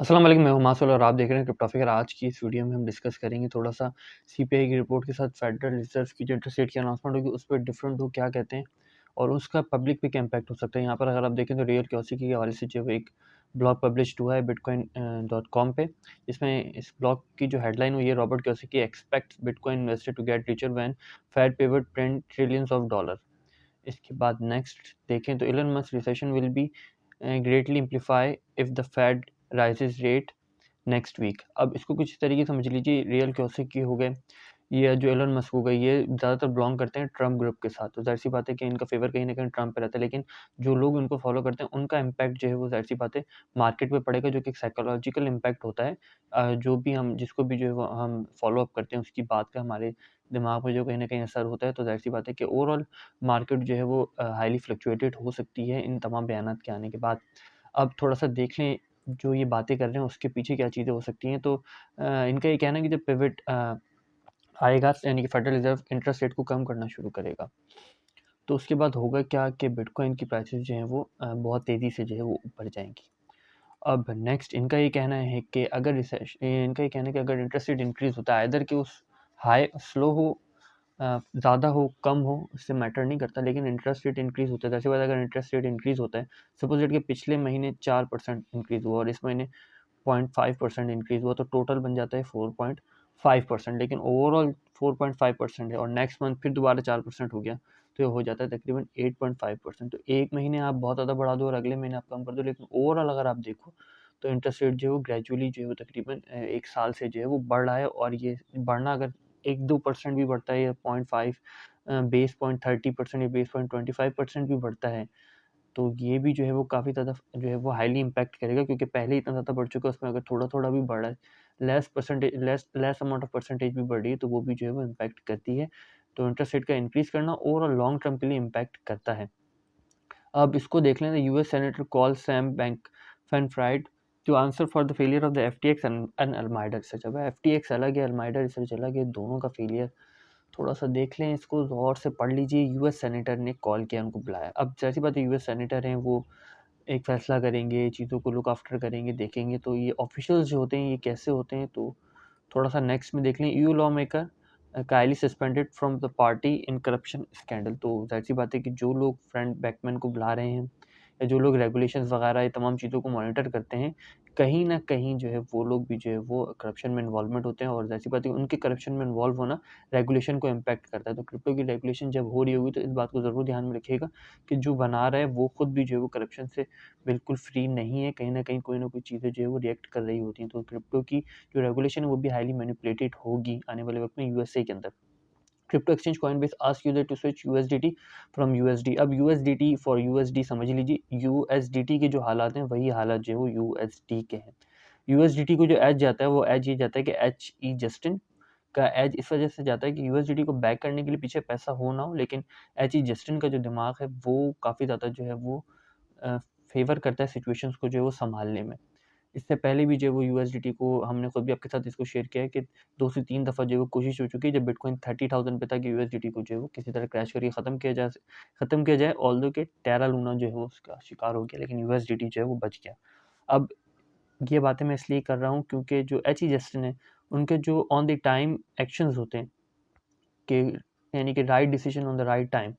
अस्सलाम वालेकुम, मैं हूं मासूल और आप देख रहे हैं क्रिप्टोफिकर। आज की इस वीडियो में हम डिस्कस करेंगे थोड़ा सा सीपीआई की रिपोर्ट के साथ फेडरल रिजर्व की जो इंटरेस्ट रेट की अनाउंसमेंट होगी उस पर डिफरेंट हो क्या कहते हैं और उसका पब्लिक पे क्या इम्पैक्ट हो सकता है। यहाँ पर अगर आप देखें तो रियल क्यूरियोसिटी के हवाले से जो है एक ब्लॉग पब्लिश हुआ है bitcoin.com पे। इसमें इस ब्लॉग की जो हेडलाइन हुई है, Robert Kiyosaki expects bitcoin investor to get richer when Fed pivot print trillions of dollar. इसके बाद नेक्स्ट देखें तो Elon Musk recession will be greatly amplify if the Fed raises rate next week. अब इसको कुछ तरीके समझ लीजिए, रियल क्यूरियोसिटी हो गए, ये जो एलन मस्क हो गए, ये ज़्यादातर बिलोंग करते हैं ट्रम्प ग्रुप के साथ, तो ज़ाहिर सी बात है कि इनका फेवर कहीं ना कहीं ट्रम्प पे रहता है। लेकिन जो लोग इनको फॉलो करते हैं उनका इम्पैक्ट जो है वो ज़ाहिर सी बात है मार्केट पे पड़ेगा, जो कि एक साइकोलॉजिकल इम्पैक्ट होता है। जो भी हम जिसको भी जो है वो हम फॉलो अप करते हैं उसकी बात का हमारे दिमाग में जो कहीं ना कहीं असर होता है, तो ज़ाहिर सी बात है कि ओवरऑल मार्केट जो है वो हाईली फ्लक्चुएटेड हो सकती है इन तमाम बयानात के आने के बाद। अब थोड़ा सा देख लें जो ये बातें कर रहे हैं उसके पीछे क्या चीज़ें हो सकती हैं। तो इनका ये कहना है कि जब पिवट आएगा, यानी कि फेडरल रिजर्व इंटरेस्ट रेट को कम करना शुरू करेगा, तो उसके बाद होगा क्या कि बिटकॉइन की प्राइसेस जो हैं वो बहुत तेज़ी से जो है वो ऊपर जाएंगी। अब नेक्स्ट इनका ये कहना है कि अगर इनका ये कहना है कि अगर इंटरेस्ट रेट इंक्रीज होता है, इधर कि उस हाई स्लो हो, ज़्यादा हो कम हो, इससे मैटर नहीं करता, लेकिन इंटरेस्ट रेट इंक्रीज होता है। जैसे बात, अगर इंटरेस्ट रेट इंक्रीज होता है, सपोज रेट के पिछले महीने 4% इंक्रीज हुआ और इस महीने 0.5% इंक्रीज हुआ, तो टोटल बन जाता है 4.5%। लेकिन ओवरऑल 4.5% है और नेक्स्ट मंथ फिर दोबारा 4% हो गया, तो ये हो जाता है तकरीबन 8.5%। तो एक महीने आप बहुत ज़्यादा बढ़ा दो और अगले महीने आप कम कर दो, लेकिन ओवरऑल अगर आप देखो तो इंटरेस्ट रेट जो है वो ग्रेजुअली जो है वो तकरीबन एक साल से जो है वो बढ़ रहा है। और ये बढ़ना अगर 1-2% भी बढ़ता है या 0.5 बेस पॉइंट 30% या बेस पॉइंट 25% भी बढ़ता है, तो ये भी जो है वो काफ़ी ज़्यादा जो है वो हाईली इम्पैक्ट करेगा, क्योंकि पहले इतना ज़्यादा बढ़ चुका है, उसमें अगर थोड़ा-थोड़ा भी बढ़ा है, लेस अमाउंट ऑफ परसेंटेज भी बढ़ रही है, तो वो भी जो है वो इम्पैक्ट करती है। तो इंटरेस्ट रेट का इंक्रीज़ करना ओवरऑल लॉन्ग टर्म के लिए इम्पैक्ट करता है। अब इसको देख लें, US senator call Sam Bankman Fried to answer for the failure of the FTX and Alameda research. अब एफटीएक्स अलग है, अल्माइडा रिसर्च अलग है, दोनों का फेलियर थोड़ा सा देख लें, इसको गौर से पढ़ लीजिए। यूएस सेनेटर ने कॉल किया, उनको बुलाया। अब जैसी बात है, यूएस सेनेटर हैं, वो एक फ़ैसला करेंगे, चीज़ों को लुक आफ्टर करेंगे, देखेंगे। तो ये ऑफ़िशियल्स जो होते हैं ये कैसे होते हैं, तो थोड़ा-सा नेक्स्ट में देख लें। EU law maker Kylie suspended from the party in corruption scandal. तो ज़ाहिर-सी बात है कि जो लोग फ्रेंड बैकमैन को बुला रहे हैं या जो लोग रेगुलेशंस वगैरह ये तमाम चीज़ों को मॉनिटर करते हैं, कहीं न कहीं जो है वो लोग भी जो है वो करप्शन में इन्वॉल्वमेंट होते हैं, और ज़ाहिर-सी बात है उनके करप्शन में इन्वॉल्व होना रेगुलेशन को इम्पैक्ट करता है। तो क्रिप्टो की रेगुलेशन जब हो रही होगी तो इस बात को ज़रूर ध्यान में रखिएगा कि जो बना रहा है वो खुद भी जो है वो करप्शन से बिल्कुल फ्री नहीं है। कहीं न कहीं कोई न कोई चीज़ें जो है वो रिएक्ट कर रही होती हैं। तो क्रिप्टो की जो रेगुलेशन है वो भी हाईली मैनिपुलेटेड होगी आने वाले वक़्त में यूएसए के अंदर। Crypto exchange Coinbase ask user to switch USDT from USD. अब यूएसडीटी फॉर यूएसडी समझ लीजिए, यूएसडीटी के जो हालात हैं वही हालात जो है वो यूएसडी के हैं। यूएसडीटी को जो एज जाता है वो एज ये जाता है कि एच ई जस्टिन का एज इस वजह से जाता है कि यूएसडीटी को बैक करने के लिए पीछे पैसा हो ना हो, लेकिन एच ई जस्टिन का जो दिमाग है वो काफ़ी ज़्यादा जो है वो फेवर करता है सिचुएशंस को जो है वो संभालने में। इससे पहले भी जो है वो यूएसडीटी को हमने खुद भी आपके साथ इसको शेयर किया है कि 2 से 3 दफ़ा जो है वो कोशिश हो चुकी है, जब बिटकॉइन 30,000 पे था, कि यूएसडीटी को जो है वो किसी तरह क्रैश करके ख़त्म किया जाए। ऑल्दो कि टेरा लूना जो है वो उसका शिकार हो गया, लेकिन यूएसडीटी जो है वो बच गया। अब ये बातें मैं इसलिए कर रहा हूँ क्योंकि जो एच ई जस्टिन है, उनके जो ऑन द टाइम एक्शंस होते हैं, कि यानी कि right decision on the right time,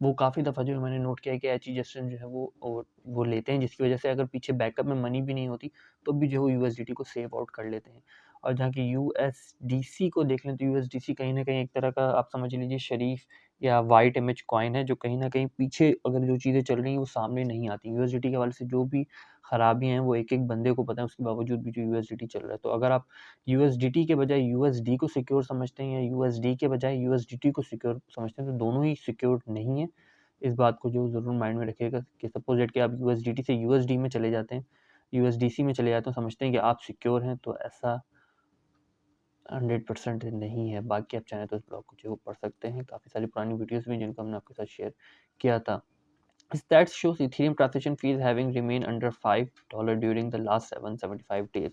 वो काफ़ी दफ़ा जो है मैंने नोट किया है कि एच ई जस्टिन जो है वो लेते हैं, जिसकी वजह से अगर पीछे बैकअप में मनी भी नहीं होती तो भी जो है वो यूएसडीटी को सेव आउट कर लेते हैं। और जहाँ की यूएसडीसी को देख लें तो यूएसडीसी कहीं न कहीं एक तरह का आप समझ लीजिए शरीफ या वाइट इमेज कॉइन है, जो कहीं न कहीं पीछे अगर जो चीज़ें चल रही हैं वो सामने नहीं आती। यूएसडीटी के हवाले से जो भी खराबियाँ हैं वो एक-एक बंदे को पता है, उसके बावजूद भी जो यूएसडीटी चल रहा है। तो अगर आप यूएसडीटी के बजाय यूएसडी को सिक्योर समझते हैं या यूएसडी के बजाय यूएसडीटी को सिक्योर समझते हैं, तो दोनों ही सिक्योर नहीं है। इस बात को जो ज़रूर माइंड में रखिएगा कि सपोज़ दैट कि आप यूएसडीटी से यूएसडी में चले जाते हैं, यूएसडीसी में चले जाते हैं, समझते हैं कि आप सिक्योर हैं, तो ऐसा 100% नहीं है। बाकी आप चाहें तो इस ब्लॉग को जो है वो पढ़ सकते हैं। काफ़ी सारी पुरानी वीडियोज़ भी हैं जिनको हमने आपके साथ शेयर किया था। Stats shows Ethereum transaction fees having remained under $5 during the last 775 days।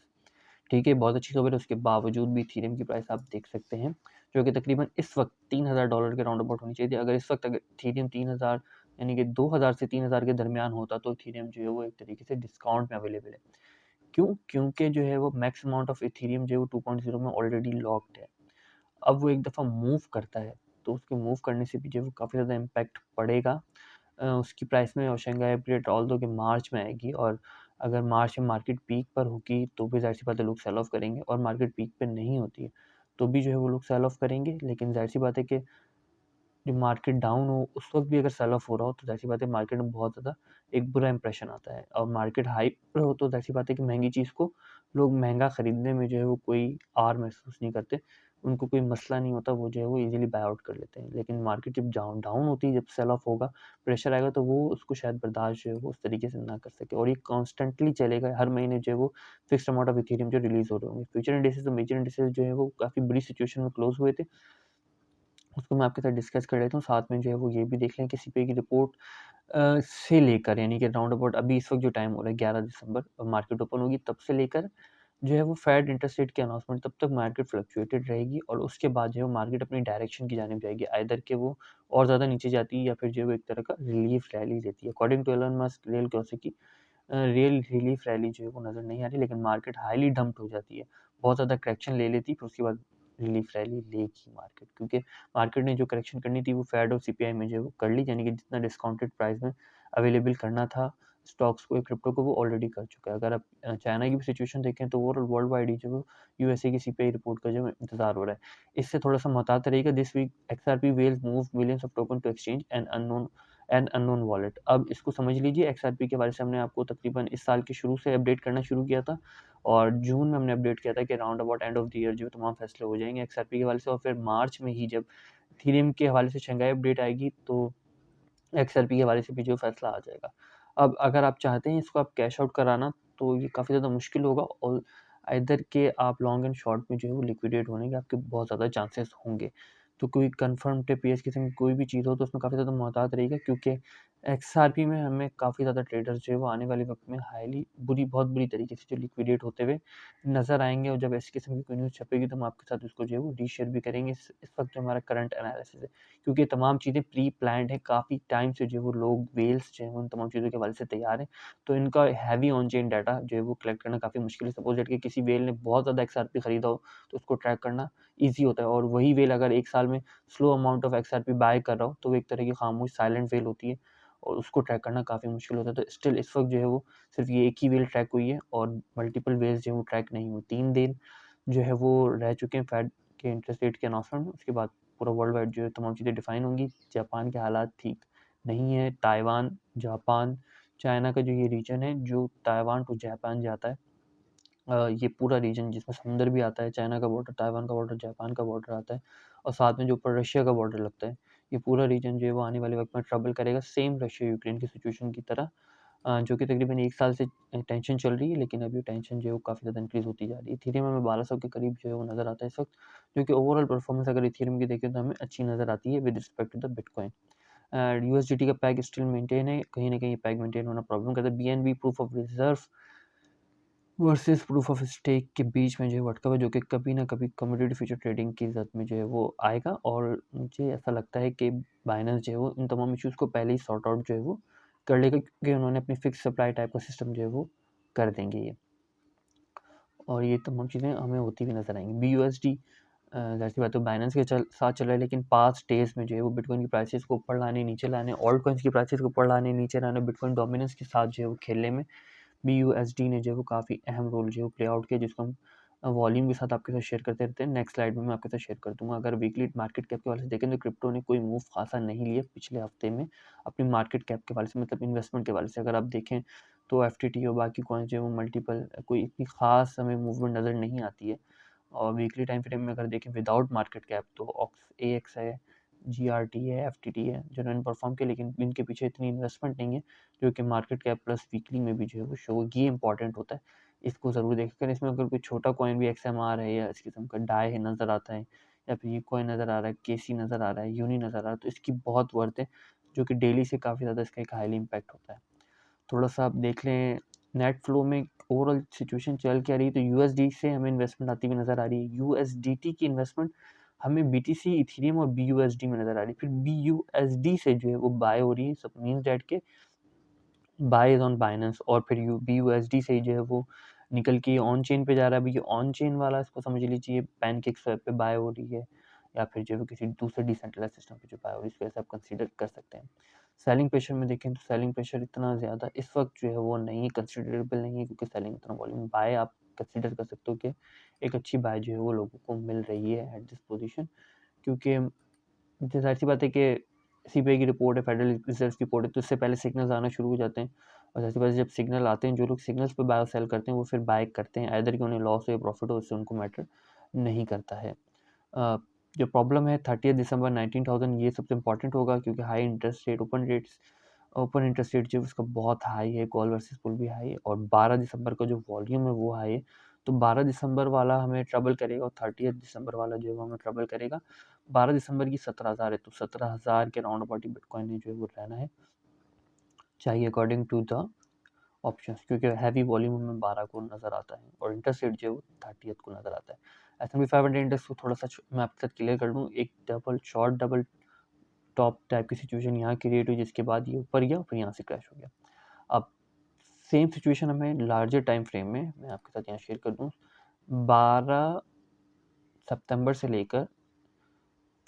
ठीक है, बहुत अच्छी खबर है। उसके बावजूद भी इथेरियम की प्राइस आप देख सकते हैं, जो कि तकरीबन इस वक्त $3,000 के राउंड अबाउट होनी चाहिए थी। अगर इस वक्त अगर इथेरियम 3,000 यानी कि 2,000 से 3,000 के दरमियान होता, तो इथेरियम जो है वो एक तरीके से डिस्काउंट में अवेलेबल है। क्यों? क्योंकि जो है वो मैक्स अमाउंट ऑफ इथेरियम जो है वो 2.0 में ऑलरेडी लॉक्ड है। अब वो एक दफ़ा मूव करता है, तो उसके मूव करने से भी जो है वो काफ़ी ज़्यादा इम्पैक्ट पड़ेगा उसकी प्राइस में। और शंघाई अपग्रेड ऑल्दो कि मार्च में आएगी, और अगर मार्च में मार्केट पीक पर होगी तो भी ज़ाहिर सी बात है लोग सेल ऑफ करेंगे, और मार्केट पीक पे नहीं होती है तो भी जो है वो लोग सेल ऑफ करेंगे। लेकिन ज़ाहिर सी बात है कि जब मार्केट डाउन हो उस वक्त भी अगर सेल ऑफ हो रहा हो तो ज़ाहिर सी बात है मार्केट में बहुत ज़्यादा एक बुरा इंप्रेशन आता है। और मार्केट हाई पर हो तो ज़ाहिर सी बात है कि महंगी चीज़ को लोग महंगा खरीदने में जो है वो कोई आर महसूस नहीं करते, उनको कोई मसला नहीं होता, वो जो है वो इजीली बाय आउट कर लेते हैं। लेकिन मार्केट जब डाउन डाउन होती है, जब सेल ऑफ होगा, प्रेशर आएगा, तो वो उसको शायद बर्दाश्त जो है वो उस तरीके से ना कर सके, और ये कॉन्स्टेंटली चलेगा। हर महीने जो है वो फिक्स्ड अमाउंट ऑफ इथेरियम जो रिलीज हो रहे होंगे। फ्यूचर इंडिसेस और मेजर इंडिसेस जो है वो काफ़ी बुरी सिचुएशन में क्लोज हुए थे, उसको मैं आपके साथ डिस्कस कर लेता हूँ। साथ में जो है वो ये भी देख लें कि सीपीआई की रिपोर्ट से लेकर, यानी कि राउंड अबाउट अभी इस वक्त जो टाइम हो रहा है 11 दिसंबर मार्केट ओपन होगी तब से लेकर जो है वो फेड इंटरेस्ट रेट की अनाउंसमेंट तब तक मार्केट फ्लक्चुएटेड रहेगी, और उसके बाद जो है वो मार्केट अपनी डायरेक्शन की जानिब जाएगी, आइदर कि वो और ज़्यादा नीचे जाती है या फिर जो है वो एक तरह का रिलीफ रैली लेती है। According to Elon Musk, real की रियल रिलीफ रैली जो है वो नज़र नहीं आ रही, लेकिन मार्केट हाईली डंप्ड हो जाती है, बहुत ज़्यादा करेक्शन ले लेती है, फिर उसके बाद रिलीफ रैली लेगी मार्केट, क्योंकि मार्केट ने जो करेक्शन करनी थी वो फेड और सीपीआई में जो है वो कर ली, यानी कि जितना डिस्काउंटेड प्राइस में अवेलेबल करना था स्टॉक्स को, क्रिप्टो को, वो ऑलरेडी कर चुका है। अगर आप चाइना की भी सिचुएशन देखें तो ओवरऑल वर्ल्ड वाइड ही जो यूएसए की सीपीआई रिपोर्ट का जो इंतजार हो रहा है, इससे थोड़ा सा मुहतात रहेगा। This week XRP whales move millions of token to exchange and unknown wallet. अब इसको समझ लीजिए, एक्सआरपी के बारे से हमने आपको तकरीबन इस साल के शुरू से अपडेट करना शुरू किया था, और जून में हमने अपडेट किया था कि round about end of the year जो तमाम फैसले हो जाएंगे एक्सआरपी के हवाले से, और फिर मार्च में ही जब इथेरियम के हवाले से शंघाई अपडेट आएगी तो एक्सआरपी के हवाले से भी जो फैसला आ जाएगा। अब अगर आप चाहते हैं इसको आप कैश आउट कराना, तो ये काफ़ी ज़्यादा मुश्किल होगा, और आइदर के आप लॉन्ग एंड शॉर्ट में जो है वो लिक्विडेट होने के आपके बहुत ज़्यादा चांसेस होंगे। तो कोई कन्फर्म टिप या इस किस्म की कोई भी चीज़ हो तो उसमें काफ़ी ज़्यादा मोहतात रहिएगा, क्योंकि एक्सआरपी में हमें काफ़ी ज़्यादा ट्रेडर्स जो है वो आने वाले वक्त में हाईली बहुत बुरी तरीके से जो लिक्विडेट होते हुए नज़र आएंगे, और जब इस किस्म की कोई न्यूज़ छपेगी तो हम आपके साथ उसको जो है वो री-शेयर भी करेंगे। इस वक्त जो हमारा करंट एनालिसिस है, क्योंकि ये तमाम चीज़ें प्री प्लान्ड है, काफ़ी टाइम से जो है वो लोग वेल्स जो है उन तमाम चीज़ों के हवाले से तैयार हैं, तो इनका हैवी ऑन चेन डाटा जो है वो कलेक्ट करना काफ़ी मुश्किल है। सपोज दैट कि किसी वेल ने बहुत ज़्यादा एक्सआरपी खरीदा हो तो उसको ट्रैक करना ईजी होता है, और वही वेल अगर एक साल में slow amount of XRP buy कर रहा हो तो वो एक तरह की खामोश साइलेंट वेल होती है, और उसको ट्रैक करना काफ़ी मुश्किल होता है। तो स्टिल इस वक्त जो है वो सिर्फ ये एक ही वेल ट्रैक हुई है, और मल्टीपल वेल्स जो है वो ट्रैक नहीं हुई। 3 दिन जो है वो रह चुके हैं फेड के इंटरेस्ट रेट के अनाउंसमेंट में, उसके बाद पूरा वर्ल्ड वाइड जो है तमाम चीज़ें डिफाइन होंगी। जापान के हालात ठीक नहीं है, ताइवान, जापान, चाइना का जो ये रीजन है जो ताइवान टू जापान जाता है, ये पूरा रीजन जिसमें समुंदर भी आता है, चाइना का बॉर्डर, ताइवान का बॉर्डर, जापान का बॉर्डर आता है, और साथ में जो ऊपर रशिया का बॉर्डर लगता है, ये पूरा रीजन जो है वो आने वाले वक्त में ट्रबल करेगा, सेम रशिया यूक्रेन की सिचुएशन की तरह, जो कि तकरीबन 1 साल से टेंशन चल रही है, लेकिन अभी टेंशन जो है वो काफ़ी ज़्यादा इंक्रीज़ होती जा रही है। इथेरियम हमें 1200 के करीब जो है वो नज़र आता है इस वक्त, जो कि ओवरऑल परफॉर्मेंस अगर इथेरियम की देखें तो हमें अच्छी नज़र आती है with respect to the bitcoin. USDT का पैग स्टिल मेंटेन है, कहीं न कहीं पैग मेंटेन होना प्रॉब्लम करता है। BNB proof of reserve versus proof of stake के बीच में जो है अटका हुआ है, जो कि कभी ना कभी कमोडिटी फ्यूचर ट्रेडिंग की ज़द में जो है वो आएगा, और मुझे ऐसा लगता है कि बाइनेंस जो है वो इन तमाम इश्यूज़ को पहले ही सॉर्ट आउट जो है वो कर लेगा, क्योंकि उन्होंने अपनी फिक्स सप्लाई टाइप का सिस्टम जो है वो कर देंगे ये, और ये तमाम चीज़ें हमें होती हुई नज़र आएंगी। BUSD ज़ाहिर सी बात है बाइनेंस के साथ चल रहा है, लेकिन पास्ट डेज में जो है वो बिटकॉइन की प्राइसेस को ऊपर लाने नीचे लाने, ऑल्ट कॉइन्स की प्राइसेस को ऊपर लाने नीचे लाने, बिटकॉइन डोमिनेंस के साथ जो है वो खेलने में BUSD ने जो है वो काफ़ी अहम रोल जो है वो प्ले आउट किया, जिसको हम वॉल्यूम के साथ आपके साथ शेयर करते रहते हैं। नेक्स्ट स्लाइड में मैं आपके साथ शेयर कर दूंगा। अगर वीकली मार्केट कैप के वाले से देखें तो क्रिप्टो ने कोई मूव खासा नहीं लिया पिछले हफ्ते में अपनी मार्केट कैप के वाले से, मतलब इन्वेस्टमेंट के वाले से अगर आप देखें तो FTT और बाकी कॉइन्स जो है वो मल्टीपल कोई इतनी खास हमें मूवमेंट नज़र नहीं आती है। और वीकली टाइम फ्रेम में अगर देखें विदाउट मार्केट कैप तो AX है, GRT है, FTT है, जो नॉन परफॉर्म के, लेकिन इनके पीछे इतनी इन्वेस्टमेंट नहीं है जो कि मार्केट कैप प्लस वीकली में भी जो है वो शो, ये इंपॉर्टेंट होता है, इसको ज़रूर देखें। इसमें अगर कोई छोटा कॉइन भी XMR है या इस किस्म का डाई है नज़र आता है, या फिर ये कॉइन नज़र आ रहा है, KC नज़र आ रहा है, यूनी नज़र आ रहा है, तो इसकी बहुत वर्थ है, जो कि डेली से काफ़ी ज़्यादा इसका एक हाईली इम्पैक्ट होता है। थोड़ा-सा आप देख लें नेट फ्लो में ओवरऑल सिचुएशन चल क्या रही है, तो यूएसडी से हमें इन्वेस्टमेंट आती हुई नज़र आ रही है। यूएसडीटी की इन्वेस्टमेंट हमें बीटीसी, इथेरियम और बीयूएसडी में नज़र आ रही है। फिर बीयूएसडी से जो है वो बाय हो रही है, सो मीन्स दैट के बाय इज़ ऑन बाइनेंस, और फिर बीयूएसडी से जो है वो निकल के ऑन चेन पे जा रहा है, अभी ये ऑन चेन वाला इसको समझ लीजिए पैनकेक स्वैप पे बाय हो रही है, या फिर जो है किसी दूसरे डिसेंट्रलाइज सिस्टम पे जो बाय हो रही है, इसको ऐसे आप कंसीडर कर सकते हैं। सेलिंग प्रेशर में देखें तो सेलिंग प्रेशर इतना ज़्यादा इस वक्त जो है वो नहीं कंसिडरेबल नहीं है, क्योंकि सेलिंग इतना वॉल्यूम बाय आप कंसीडर कर सकते हो कि एक अच्छी बाय जो है वो लोगों को मिल रही है एट दिस पोजीशन, क्योंकि जाहिर सी बात है कि सीबीआई की रिपोर्ट है, फेडरल रिजर्व की रिपोर्ट है, तो इससे पहले सिग्नल्स आना शुरू हो जाते हैं, और जाहिर सी बात है जब सिग्नल आते हैं, जो लोग सिग्नल्स पे बाय और सेल करते हैं वो फिर बाय करते हैं, आइदर कि उन्हें लॉस हो या प्रॉफिट हो, उससे उनको मैटर नहीं करता है। जो प्रॉब्लम है 30 दिसंबर 19,000 ये सबसे इंपॉर्टेंट होगा, क्योंकि high interest rate open interest rate जो है उसका बहुत हाई है, कॉल वर्सेस पुल भी हाई है, और 12 दिसंबर का जो वॉल्यूम है वो हाई है, तो 12 दिसंबर वाला हमें ट्रबल करेगा और 30 दिसंबर वाला जो है वो हमें ट्रबल करेगा। 12 दिसंबर की 17,000 है, तो 17,000 के राउंड अबाउट बिटकॉइन ने जो है वो रहना है चाहिए अकॉर्डिंग टू द ऑप्शंस, क्योंकि हैवी वॉल्यूम हमें 12 को नज़र आता है और इंटरेस्ट रेट जो है वो 30 को नज़र आता है। S&P 500 इंडेक्स को थोड़ा सा मैं आपके साथ क्लियर कर दूँ, एक डबल टॉप टाइप की सिचुएशन यहाँ क्रिएट हुई, जिसके बाद ये ऊपर गया फिर यहाँ से क्रैश हो गया। अब सेम सिचुएशन हमें लार्जर टाइम फ्रेम में मैं आपके साथ यहाँ शेयर कर दूँ, 12 सितंबर से लेकर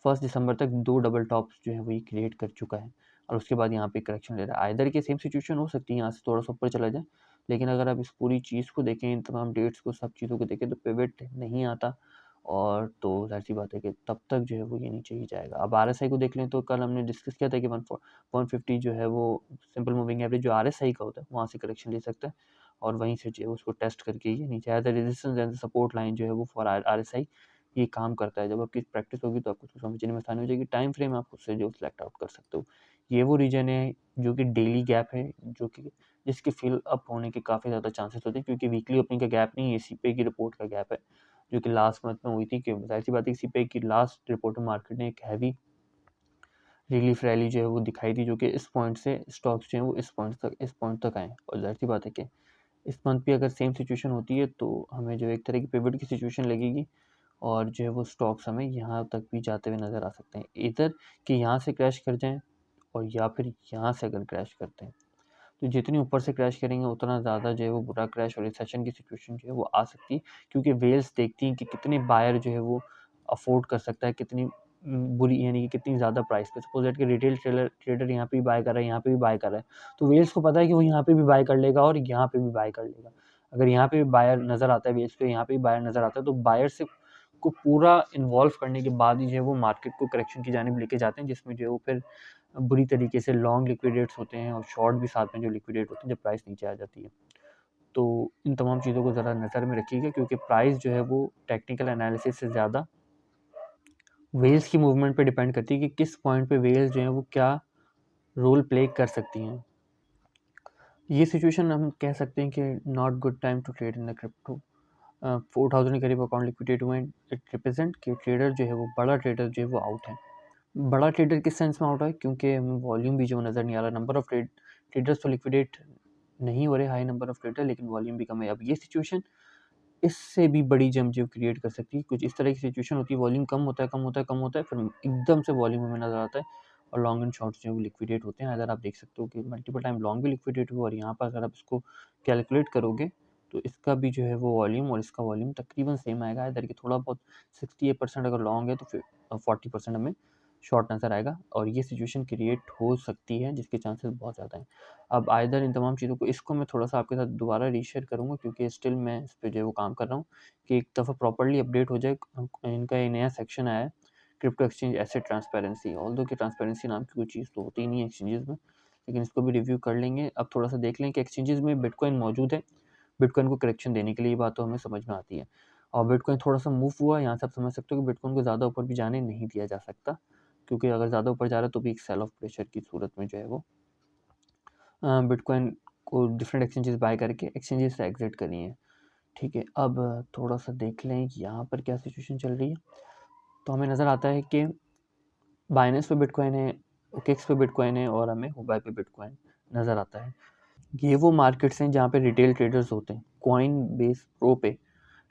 1 दिसंबर तक 2 डबल टॉप्स जो है वो ये क्रिएट कर चुका है, और उसके बाद यहाँ पे करेक्शन ले रहा है। आइदर की सेम सिचुएशन हो सकती है, यहाँ से थोड़ा सा ऊपर चला जाए, लेकिन अगर आप इस पूरी चीज़ को देखें, इन तमाम डेट्स को, सब चीज़ों को देखें, तो पिवट नहीं आता, और तो ज़ाहिर सी बात है कि तब तक जो है वो ये नीचे ही जाएगा। अब RSI को देख लें तो कल हमने डिस्कस किया था कि 150 जो है वो सिंपल मूविंग एवरेज जो RSI का होता है वहाँ से करेक्शन ले सकता है, और वहीं से जो है उसको टेस्ट करके ये नीचे as the resistance and support line जो है वो फॉर RSI ये काम करता है। जब आपकी प्रैक्टिस होगी तो आपको समझने में आसानी हो जाएगी। टाइम फ्रेम आप उससे जो सिलेक्ट आउट कर सकते हो। ये वो रीजन है जो कि डेली गैप है, जो कि जिसके फिल अप होने के काफ़ी ज़्यादा चांसेस होते हैं, क्योंकि वीकली ओपनिंग का गैप नहीं है, सीपीआई की रिपोर्ट का गैप है, जो कि लास्ट मंथ में हुई थी। कि जाहिर सी बात है सीपीआई की लास्ट रिपोर्ट में मार्केट ने एक हैवी रिलीफ रैली जो है वो दिखाई थी, जो कि इस पॉइंट से स्टॉक्स जो है वो इस पॉइंट तक आए, और जाहिर सी बात है कि इस मंथ भी अगर सेम सिचुएशन होती है तो हमें जो एक तरह की पिवट की सिचुएशन लगेगी, और जो है वो स्टॉक्स हमें यहाँ तक भी जाते हुए नज़र आ सकते हैं, इधर कि यहाँ से क्रैश कर जाएं, और या फिर यहाँ से अगर क्रैश करते हैं तो जितनी ऊपर से क्रैश करेंगे उतना ज़्यादा जो है वो बुरा क्रैश और रिसेशन की सिचुएशन जो है वो आ सकती है, क्योंकि वेल्स देखती हैं कि कितने बायर जो है वो अफोर्ड कर सकता है, कितनी बुरी यानी कि कितनी ज़्यादा प्राइस पे, सपोज दैट कि रिटेल ट्रेडर यहाँ पे भी बाय कर रहा है, यहाँ पे भी बाय कर रहा है, तो वेल्स को पता है कि वो यहाँ पे भी बाय कर लेगा और यहाँ पे भी बाय कर लेगा। अगर यहाँ पे भी बायर नज़र आता है वेल्स पे, यहाँ पे भी बायर नज़र आता है, तो बायर से को पूरा इन्वॉल्व करने के बाद ही जो है वो मार्केट को करेक्शन की जानिब लेके जाते हैं, जिसमें जो है वो फिर बुरी तरीके से लॉन्ग लिक्विडेट्स होते हैं और शॉर्ट भी साथ में जो लिक्विडेट होते हैं जब प्राइस नीचे आ जाती है। तो इन तमाम चीज़ों को ज़रा नज़र में रखिएगा, क्योंकि प्राइस जो है वो टेक्निकल एनालिसिस से ज़्यादा वेल्स की मूवमेंट पे डिपेंड करती है कि किस पॉइंट पे वेल्स जो है वो क्या रोल प्ले कर सकती हैं। ये सिचुएशन हम कह सकते हैं कि not good time to trade in the crypto. 4,000 के करीब अकाउंट लिक्विडेट हुए हैं, इट रिप्रेजेंट कि ट्रेडर जो है वो बड़ा ट्रेडर जो है वो आउट है। बड़ा ट्रेडर किस सेंस में आउट है, क्योंकि हमें वॉल्यूम भी जो नज़र नहीं आ रहा, नंबर ऑफ ट्रेडर्स तो लिक्विडेट नहीं हो रहे, हाई नंबर ऑफ ट्रेडर, लेकिन वॉल्यूम भी कम है। अब ये सिचुएशन इससे भी बड़ी जंप जो क्रिएट कर सकती है, कुछ इस तरह की सिचुएशन होती है, वॉल्यूम कम होता है, कम होता है, कम होता है, फिर एकदम से वॉल्यूम हमें नज़र आता है, और लॉन्ग एंड शॉर्ट्स जो है वो लिक्विडेट होते हैं। अगर आप देख सकते हो कि मल्टीपल टाइम लॉन्ग भी लिक्विडेट हुआ, और यहाँ पर अगर आप इसको कैलकुलेट करोगे तो इसका भी जो है वो वॉल्यूम और इसका वॉल्यूम तकरीबन सेम आएगा, इधर कि थोड़ा बहुत 68% अगर लॉन्ग है तो फिर 40% हमें शॉर्ट नज़र आएगा, और ये सिचुएशन क्रिएट हो सकती है जिसके चांसेस बहुत ज़्यादा हैं। अब आइदर इन तमाम चीज़ों को, इसको मैं थोड़ा सा आपके साथ दोबारा रीशेयर करूँगा, क्योंकि स्टिल मैं इस पे जो है वो काम कर रहा हूँ कि एक दफ़ा प्रॉपर्ली अपडेट हो जाए। इनका ये नया सेक्शन आया है, crypto exchange asset transparency, although कि ट्रांसपेरेंसी नाम की कोई चीज़ तो होती ही नहीं है एक्सचेंजेस में, लेकिन इसको भी रिव्यू कर लेंगे। अब थोड़ा सा देख लें कि एक्सचेंजेस में बिटकॉइन मौजूद है, बिटकॉइन को करेक्शन देने के लिए, ये बात तो हमें समझ में आती है, और बिटकॉइन थोड़ा सा मूव हुआ, यहाँ से आप समझ सकते हो कि बिटकॉइन को ज़्यादा ऊपर भी जाने नहीं दिया जा सकता, क्योंकि अगर ज़्यादा ऊपर जा रहा है तो भी एक सेल ऑफ प्रेशर की सूरत में जो है वो बिटकॉइन को डिफरेंट एक्सचेंजेस बाय करके एक्सचेंजेस से एग्जिट करी है। ठीक है, अब थोड़ा सा देख लें कि यहाँ पर क्या सिचुएशन चल रही है, तो हमें नज़र आता है कि बाइनेंस पे बिटकॉइन है, ओकेक्स पे बिटकॉइन है, और हमें हुबाई पे बिटकॉइन नज़र आता है। ये वो मार्केट्स हैं जहाँ पे रिटेल ट्रेडर्स होते हैं। कॉइन बेस प्रो पे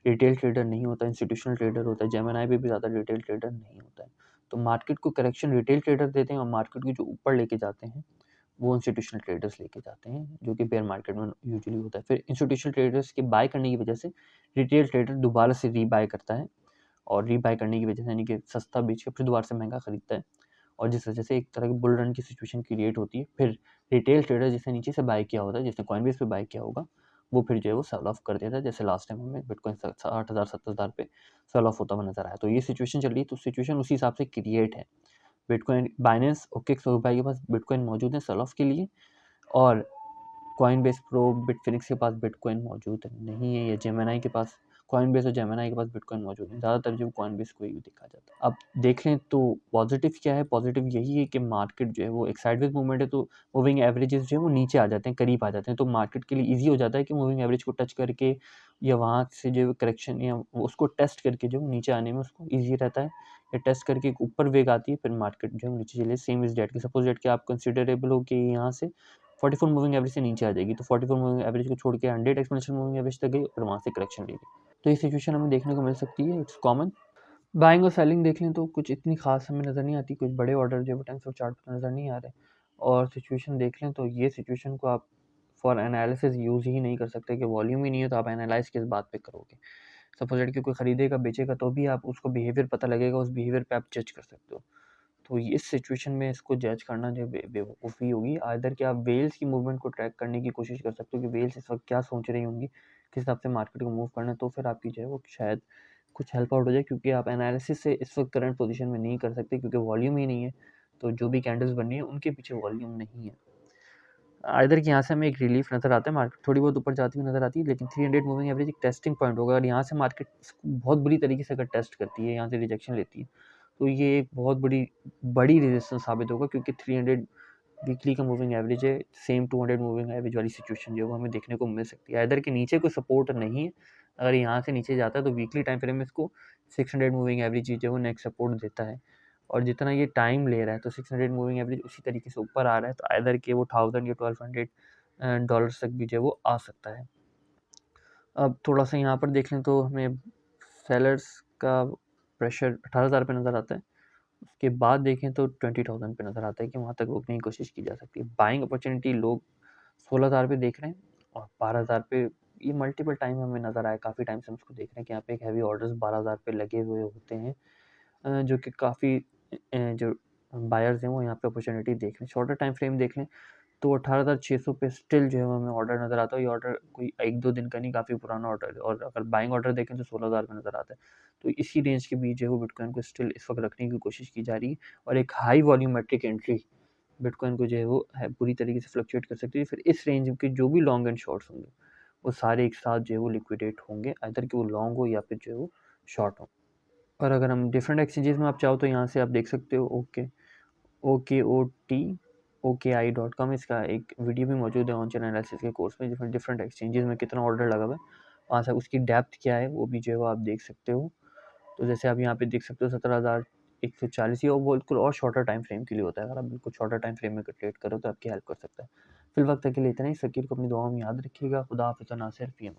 रिटेल ट्रेडर नहीं होता, इंस्टीट्यूशनल ट्रेडर होता है। जेमिनी पे भी ज़्यादा रिटेल ट्रेडर नहीं होता है। तो मार्केट को करेक्शन रिटेल ट्रेडर देते हैं, और मार्केट को जो ऊपर लेके जाते हैं वो इंस्टीट्यूशनल ट्रेडर्स लेके जाते हैं, जो कि बेयर मार्केट में यूजुअली होता है। फिर इंस्टीट्यूशनल ट्रेडर्स के बाय करने की वजह से रिटेल ट्रेडर दोबारा से रीबाय करता है, और रीबाय करने की वजह से यानी कि सस्ता बेच के फिर दोबारा से महंगा खरीदता है, और जिस वजह से एक तरह की बुल रन की सिचुएशन क्रिएट होती है। फिर रिटेल ट्रेडर जिसने नीचे से बाय किया होता है, जिसने कॉइनबेस पे बाय किया होगा, वो फिर जो है वो सेल ऑफ कर देता है। जैसे लास्ट टाइम हमें बिटकॉइन 60,000 70,000 पे सेल ऑफ होता हुआ नजर आया। तो ये सिचुएशन चल रही है, तो सिचुएशन उसी हिसाब से क्रिएट है। बिटकॉइन बाइनेंस ओकेएक्स और भाई के पास बिटकॉइन मौजूद है सेल ऑफ के लिए, और कॉइनबेस प्रो बिटफिनिक्स के पास बिटकॉइन मौजूद नहीं है, या जेमिनी के पास, कॉइनबेस और जेमिनी के पास बिटकॉइन मौजूद है। ज़्यादातर जो कॉइनबेस को ही देखा जाता है। अब देख लें तो पॉजिटिव क्या है, पॉजिटिव यही है कि मार्केट जो है वो एक साइडवेज मूवमेंट है, तो मूविंग एवरेजेस जो है वो नीचे आ जाते हैं, करीब आ जाते हैं, तो मार्केट के लिए ईजी हो जाता है कि मूविंग एवरेज को टच करके या वहाँ से जो करेक्शन या उसको टेस्ट करके जो नीचे आने में उसको ईजी रहता है, या टेस्ट करके ऊपर वेग आती है, फिर मार्केट जो है नीचे चले। सेम इस डेट की, सपोज डेट के आप कंसिडरेबल हो कि यहाँ से 44 मूविंग एवरेज से नीचे आ जाएगी, तो 44 मूविंग एवरेज को छोड़ के 100 एक्सपोनेंशियल मूविंग एवरेज तक गई और वहाँ से करेक्शन ले गई। तो ये सिचुएशन हमें देखने को मिल सकती है, इट्स कॉमन। बाइंग और सेलिंग देख लें तो कुछ इतनी खास हमें नज़र नहीं आती, कुछ बड़े ऑर्डर जो टाइम्स ऑफ चार्ट पर नज़र नहीं आ रहे। और सिचुएशन देख लें तो ये सिचुएशन को आप फॉर एनालिसिस यूज़ ही नहीं कर सकते, कि वॉल्यूम ही नहीं है तो आप एनालाइज किस बात पे करोगे। सपोज दैट कि कोई खरीदेगा बेचेगा तो भी आप उसको बिहेवियर पता लगेगा, उस बिहेवियर पे आप जज कर सकते हो। तो इस सिचुएशन में इसको जज करना जो बेवकूफ़ी होगी। आइदर कि आप वेल्स की मूवमेंट को ट्रैक करने की कोशिश कर सकते हो कि वेल्स इस वक्त क्या सोच रही होंगी, किस हिसाब से मार्केट को मूव करना है, तो फिर आपकी जो है वो शायद कुछ हेल्प आउट हो जाए, क्योंकि आप एनालिसिस से इस वक्त करंट पोजीशन में नहीं कर सकते, क्योंकि वॉल्यूम ही नहीं है। तो जो भी कैंडल्स बन रही है उनके पीछे वॉल्यूम नहीं है। आइदर कि यहाँ से हमें एक रिलीफ नज़र आता है, मार्केट थोड़ी बहुत ऊपर जाती हुई नज़र आती है, लेकिन 300 मूविंग एवरेज एक टेस्टिंग पॉइंट होगा, और यहाँ से मार्केट बहुत बुरी तरीके से अगर टेस्ट करती है, यहाँ से रिजेक्शन लेती है, तो ये एक बहुत बड़ी रेजिस्टेंस साबित होगा, क्योंकि 300 वीकली का मूविंग एवरेज है, सेम 200 मूविंग एवरेज वाली सिचुएशन जो है वो हमें देखने को मिल सकती है। इधर के नीचे कोई सपोर्ट नहीं है, अगर यहाँ से नीचे जाता है तो वीकली टाइम फ्रेम में इसको 600 मूविंग एवरेज जो है वो नेक्स्ट सपोर्ट देता है, और जितना ये टाइम ले रहा है तो 600 मूविंग एवरेज उसी तरीके से ऊपर आ रहा है, तो इधर के वो 1000 या 1200 डॉलर्स तक भी जो है वो आ सकता है। अब थोड़ा सा यहाँ पर देख लें तो हमें सेलर्स का प्रेशर 18,000 पे नज़र आता है। उसके बाद देखें तो 20,000 पे नज़र आता है कि वहाँ तक रोकने की कोशिश की जा सकती है। बाइंग अपॉर्चुनिटी लोग 16,000 पे देख रहे हैं, और 12,000 पे ये मल्टीपल टाइम हमें नज़र आया, काफ़ी टाइम से हम उसको देख रहे हैं कि यहाँ पे एक हैवी ऑर्डर्स 12,000 पे लगे हुए होते हैं, जो कि काफ़ी जो बायर्स हैं वो यहाँ पे अपॉर्चुनिटी देख लें। शॉर्टर टाइम फ्रेम देख लें तो 18,600 पे स्टिल जो है हमें ऑर्डर नज़र आता है। ये ऑर्डर कोई 1-2 दिन का नहीं, काफ़ी पुराना ऑर्डर है, और अगर बाइंग ऑर्डर देखें तो 16,000 पे नज़र आता है। तो इसी रेंज के बीच जो है वो बिटकॉइन को स्टिल इस वक्त रखने की कोशिश की जा रही है, और एक हाई वॉल्यूमेट्रिक एंट्री बिटकॉइन को जो है वो है पूरी तरीके से फ्लक्चुएट कर सकती है। फिर इस रेंज के जो भी लॉन्ग एंड शॉर्ट्स होंगे वो सारे एक साथ जो है वो लिक्विडेट होंगे, आइदर कि वो लॉन्ग हो या फिर जो है वो शॉर्ट हो। और अगर हम डिफरेंट एक्सचेंजेस में आप चाहो तो यहाँ से आप देख सकते हो OKOT OKI.com, इसका एक वीडियो भी मौजूद है ऑन चैनल एनालिसिस के कोर्स में, जिसमें डिफरेंट एक्सचेंजेस में कितना ऑर्डर लगा हुआ है, वहाँ से उसकी डेप्थ क्या है वो भी जो है वो आप देख सकते हो। तो जैसे आप यहाँ पे देख सकते हो 17,140, ये वो बिल्कुल और शॉर्टर टाइम फ्रेम के लिए होता है, अगर आप बिल्कुल शॉर्टर टाइम फ्रेम में ट्रेड करो तो आपकी हेल्प कर सकता है। फिल वक्त के लिए इतना ही। फ़कीर को अपनी दुआओं में याद रखिएगा। खुदा हाफ़िज़। Nasir P M.